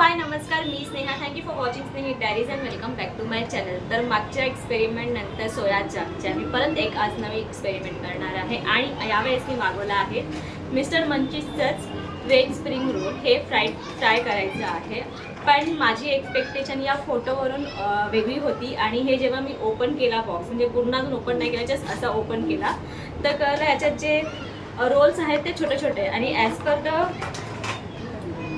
हाय नमस्कार, मी Sneha. Thank you for watching Snehi diaries and welcome back to my channel. तर मागच्या एक्सपेरिमेंट नंतर सोया चापच्या मी परत एक आज नवी एक्सपेरिमेंट करणार आहे आणि यावेळेस मी मागवला आहे मिस्टर मंचीसचंच वेज स्प्रिंग रोल. हे फ्राय करायचं आहे, पण माझी एक्सपेक्टेशन या फोटोवरून वेगळी होती आणि हे जेव्हा मी ओपन केला बॉक्स, म्हणजे पूर्ण अजून ओपन नाही केला, जस्ट असा ओपन केला तर कळलं याच्यात जे रोल्स आहेत ते छोटे छोटे आणि ॲज पर द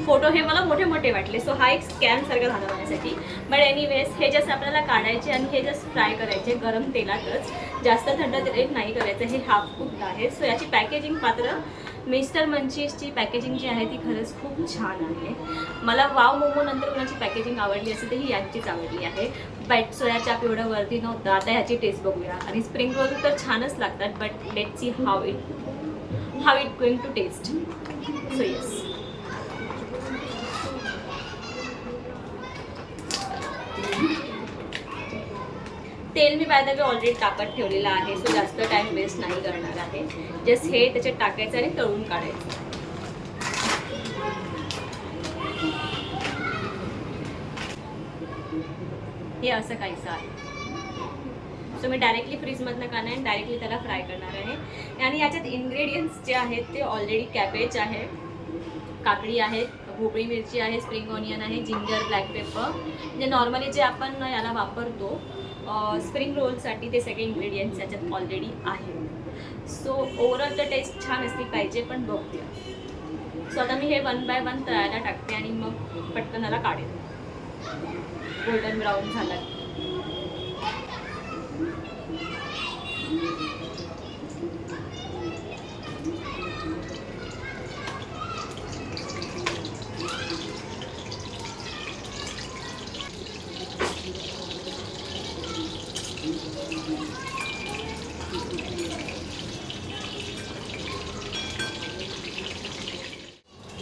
फोटो हे मला मोठे मोठे वाटले. सो हा एक स्कॅम सारखा झाला माझ्यासाठी. बट एनिवेज हे जस्ट आपल्याला काढायचे आणि हे जस्ट फ्राय करायचे गरम तेलातच. जास्त थंड तेलात नाही करायचं. हे हाफ कुक्ड आहे. सो याची पॅकेजिंग पात्र मिस्टर मंचीसची पॅकेजिंग जी आहे ती खरंच खूप छान आहे. मला वाव मोमो नंतर कोणाची पॅकेजिंग आवडली असेल तर ही यांचीच आवडली आहे. बट सोया चाप एवढं वरती नव्हतं. आता ह्याची टेस्ट बघूया. आणि स्प्रिंग रोल तर छानच लागतात, but let's see how it going to taste. So yes, तेल मी बाय द वे ऑलरेडी तापत ठेवलेलं आहे. सो जास्त टाइम वेस्ट नाही करणार आहे. जस्ट हे त्याच्यात टाकायचं आणि तळून काढायचं. हे असं काहीसं आहे. सो मी डायरेक्टली फ्रीजमधनं काढणार आणि डायरेक्टली त्याला फ्राय करणार आहे. आणि याच्यात इन्ग्रेडियंट्स जे आहेत ते ऑलरेडी कॅबेज आहे, काकडी आहे, भोपळी मिरची आहे, स्प्रिंग ऑनियन आहे, जिंजर, ब्लॅक पेपर, म्हणजे नॉर्मली जे आपण याला वापरतो स्प्रिंग रोलसाठी ते सगळे इन्ग्रेडियंट्स याच्यात ऑलरेडी आहे. सो ओव्हरऑल तर टेस्ट छान असली पाहिजे, पण बघूया. सो आता मी हे 1 बाय 1 तळायला टाकते आणि मग पटकन याला काढेल. गोल्डन ब्राऊन झाला.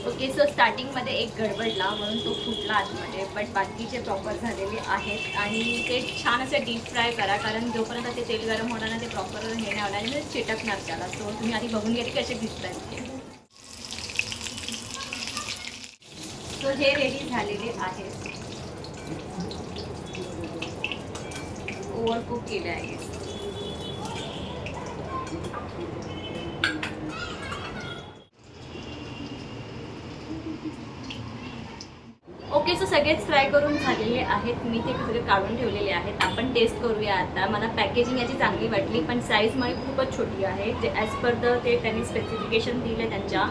ओके, सो स्टार्टिंगमध्ये एक गडबडला म्हणून तो फुटला आतमध्ये, बट बाकीचे प्रॉपर झालेले आहेत. आणि ते छान असे डीप फ्राय करा, कारण जोपर्यंत ते तेल गरम होणार ना ते प्रॉपर हे नाही होणार आणि चिटकणार त्याला. सो तुम्ही आधी बघून घ्या की कसे दिसत आहेत ते. सो हे रेडी झालेले आहेत. ओव्हरकुक केले आहे. ओके, सो सगळेच फ्राय करून झालेले आहेत. मी ते सगळे काढून ठेवलेले आहेत. आपण टेस्ट करूया आता. मला पॅकेजिंग याची चांगली वाटली, पण साईज मला खूपच छोटी आहे. जे ॲज पर द ते त्यांनी स्पेसिफिकेशन दिले त्यांच्या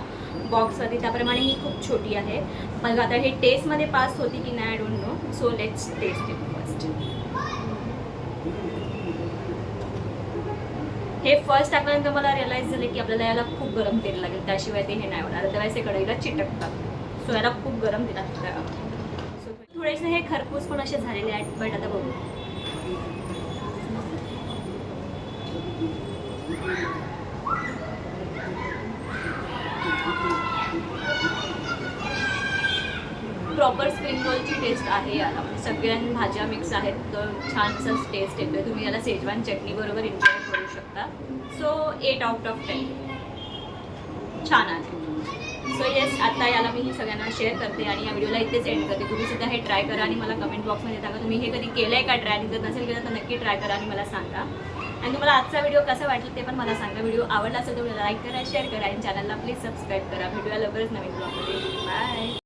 बॉक्समध्ये त्याप्रमाणे ही खूप छोटी आहे. मग आता हे टेस्टमध्ये पास होती की नाही I don't know. So let's test it first. हे फर्स्ट टाकल्यानंतर मला रिअलाईज झालं की आपल्याला याला खूप गरम तेल लागेल, त्याशिवाय ते हे नाही होणार. अदरवाईज हे कढईला चिटकतात. सो याला खूप गरम तेलात ठेवावं. थोडेसे हे खरपूस पण असे झालेले आहेत, बट आता बघू. प्रॉपर स्प्रिंग रोलची टेस्ट आहे याला. सगळ्या भाज्या मिक्स आहेत तर छान असं टेस्ट येतोय. तुम्ही याला शेजवान चटणी बरोबर एन्जॉय करू शकता. सो 8 आउट ऑफ 10 छान आहे. सो येस, आता याला मी सगळ्यांना शेअर करते आणि या व्हिडिओला इथेच एंड करते. तुम्ही सुद्धा हे ट्राय करा आणि मला कमेंट बॉक्समध्ये सांगा तुम्ही हे कधी केलं आहे का ट्राय. आणि जर नसेल केलं तर नक्की ट्राय करा आणि मला सांगा. आणि तुम्हाला आजचा व्हिडिओ कसा वाटला ते पण मला सांगा. व्हिडिओ आवडला असेल तर लाईक करा, शेअर करा आणि चॅनलला प्लीज सबस्क्राईब करा. भेटूया लवकरच नवीन ब्लॉगमध्ये. बाय.